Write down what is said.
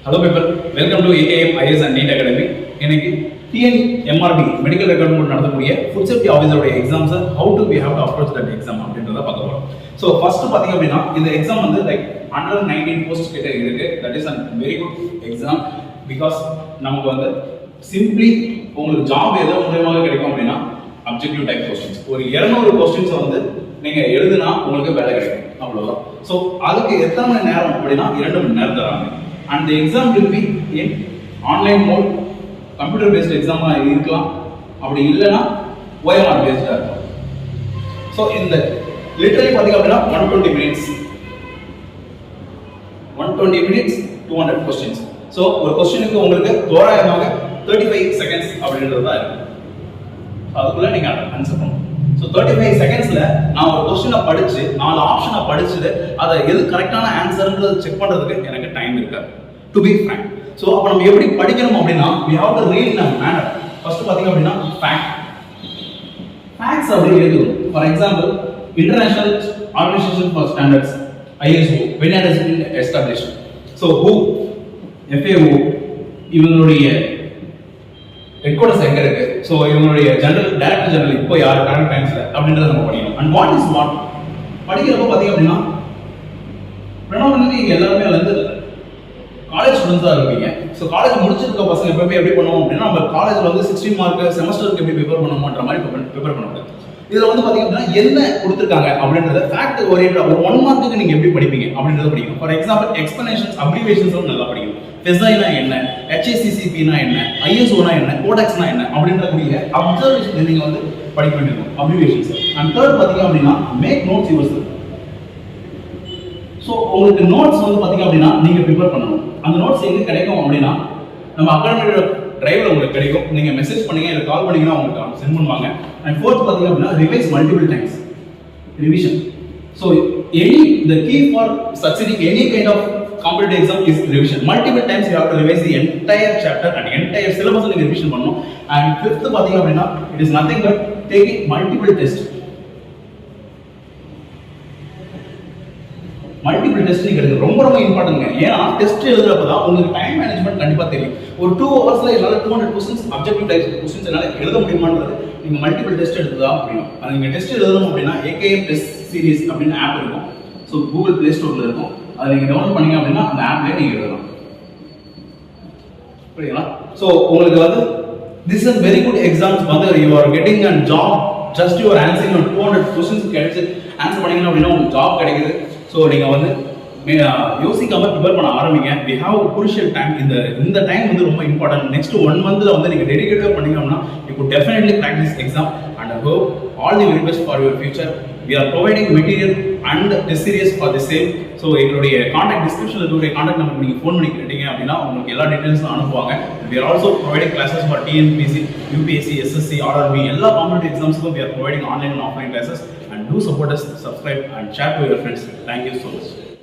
Hello people, welcome to AKM IS and NEET Academy. இன்னைக்கு TNMRB medical record board நடத்தக்கூடிய food safety ஆஃபீஸரோட exams how to we have to approach that exam அப்படின்றத பார்க்க போறோம். So first பாத்தீங்க அப்படின்னா இந்த எக்ஸாம் வந்து லைக் 119 போஸ்ட் கிட்ட இருக்கு. That is a very good exam because நமக்கு வந்து சிம்பிளி உங்களுக்கு ஜாப் ஏதோ மூலமாக கிடைக்கும் அப்படின்னா அப்ஜெக்டிவ் டைப் கொஸ்டின்ஸ் ஒரு 200 கொஸ்டின்ஸ் வந்து நீங்க எழுதுனா உங்களுக்கு வேலை கிடைக்கும் அவ்வளவுதான். ஸோ அதுக்கு எத்தனை மணி நேரம் அப்படின்னா 2 மணி நேரம் தராங்க. And the exam will be in online mode, computer based exam இருக்கலாம், அப்படி இல்லைன்னா OMR based இருக்கும். ஸோ இந்த லிட்டரலி பார்த்தீங்க அப்படின்னா 120 minutes 200 questions. ஸோ ஒரு கொஸ்டினுக்கு உங்களுக்கு தோராயமாக 35 seconds அப்படின்றது தான் இருக்கு. அதுக்குள்ள நீங்க ஆன்சர் பண்ணணும். ஸோ 35 செகண்ட்ஸ்ல நான் ஒரு கொஸ்டினை படிச்சு 4 ஆப்ஷனை படிச்சுட்டு அதை எது கரெக்டான ஆன்சர்ன்றது செக் பண்றதுக்கு எனக்கு டைம் இருக்காது. To be frank. ஸோ அப்போ நம்ம எப்படி படிக்கணும் அப்படின்னா we have to read in a manner. First பார்த்தீங்க அப்படின்னா facts அப்படி எழுதணும். For example international organisation for standards ISO when it has been established. So who FAO இவங்களுடைய ரெக்கார்ட்ஸ் எங்க இருக்கு, ஸோ இவங்களுடைய டைரக்டர் ஜெனரல் இப்போ யார் கரண்ட் டைம்ஸ்ல அப்படின்றத நம்ம படிக்கணும். அண்ட் வாட் இஸ் வாட் படிக்கிறப்ப பார்த்தீங்க அப்படின்னா ப்ரெனாமினன்ட்லி இங்கே எல்லாருமே வந்து காலேஜ் ஸ்டூடெண்ட்ஸ் தான் இருப்பீங்க. ஸோ காலேஜ் முடிச்சிருக்க பசங்க எப்பவுமே எப்படி பண்ணுவோம் அப்படின்னா நம்ம காலேஜில் வந்து 16 மார்க் செமஸ்டருக்கு எப்படி ப்ரிப்பேர் பண்ணுவோன்ற மாதிரி ப்ரிப்பேர் பண்ணக்கூடாது. இதில் வந்து பார்த்தீங்க அப்படின்னா என்ன கொடுத்துருக்காங்க அப்படின்றத ஃபேக்ட் ஓரியன்ட் ஒரு 1 மார்க்குக்கு நீங்கள் எப்படி படிப்பீங்க அப்படின்றத படிக்கணும். ஃபார் எக்ஸாம்பிள் எக்ஸ்பிளனேஷன்ஸ் அப்ரிவேஷன்ஸும் நல்லா படிக்கணும். FSIனா என்ன, HACCPனா என்ன, ISOனா என்ன, கோடாக்ஸ்னா என்ன அப்படின்றக்கூடிய அப்சர்வேஷன் நீங்கள் வந்து படிக்க வேண்டியிருக்கும் அப்ரிவேஷன்ஸ். அண்ட் தேர்ட் பார்த்தீங்க அப்படின்னா மேக் நோட்ஸ் யுவர்செல்ஃப். ஸோ உங்களுக்கு நோட்ஸ் வந்து பார்த்தீங்க அப்படின்னா நீங்கள் ப்ரிப்பேர் பண்ணணும். அந்த நோட்ஸ் எங்கே கிடைக்கும் அப்படின்னா நம்ம அகாடமியோட டிரைவர் உங்களுக்கு கிடைக்கும். நீங்கள் மெசேஜ் பண்ணீங்க இல்லை கால் பண்ணீங்கன்னா உங்களுக்கு சென்ட் பண்ணுவாங்க. அண்ட் ஃபோர்த் பார்த்தீங்க அப்படின்னா revise multiple times revision. So the key for succeeding any kind of competitive exam is revision. Multiple times you have to revise the entire chapter and entire syllabus நீங்க revision பண்ணணும். And fifth பாத்தீங்க அப்படின்னா it is nothing but taking multiple tests. Multiple test நீங்க ரொம்ப ரொம்ப இம்பார்ட்டன்ட்ங்க. ஏன்னா test எழுதுறப்ப தான் உங்களுக்கு டைம் மேனேஜ்மெண்ட் கண்டிப்பா தெரியும். ஒரு 2 ஹவர்ஸ்ல என்னால 200 क्वेश्चंस அப்ஜெக்டிவ் டைப் क्वेश्चंस என்னால எழுத முடியுமான்றது நீங்க மல்டிபிள் டெஸ்ட் எடுத்து தான் முடியும். அது நீங்க டெஸ்ட் எழுதணும் அப்படின்னா AKM டெஸ்ட் சீரிஸ் அப்படின்னு ஆப் இருக்கும். ஸோ கூகுள் பிளே ஸ்டோர்ல இருக்கும். அதை நீங்க டவுன்லோட் பண்ணீங்க அப்படின்னா அந்த ஆப்லயே நீங்க எழுதலாம். புரியுங்களா? ஸோ உங்களுக்கு வந்து this is very good exams வந்து you are getting a job just you are answering 200 questions கிடைச்சு ஆன்சர் பண்ணீங்கன்னா அப்படின்னா உங்களுக்கு ஜாப் கிடைக்குது. ஸோ நீங்கள் வந்து யோசிக்காம ப்ரிப்பேர் பண்ண ஆரம்பிங்க. We have crucial time. இந்த டைம் வந்து ரொம்ப இம்பார்ட்டன்ட். நெக்ஸ்ட் 1 மந்த்ல வந்து நீங்கள் டெடிகேட்டிவாக பண்ணீங்க அப்படின்னா you could definitely crack this exam. And I hope all the very best for your future. We are providing material and test series for the same. So எங்களுடைய கான்டாக்ட் டிஸ்கிரிப்ஷனில் இருக்கக்கூடிய கான்டாக்ட் நம்பர் நீங்கள் ஃபோன் பண்ணி கேட்டீங்க அப்படின்னா உங்களுக்கு எல்லா டீட்டெயில்ஸும் அனுப்புவாங்க. We are also providing classes for TNPSC, UPSC, SSC, RRB எல்லா காம்படிட்டிவ் எக்ஸாம்ஸுக்கும் we are providing online and offline classes. And do support us, subscribe and share to your friends. Thank you so much.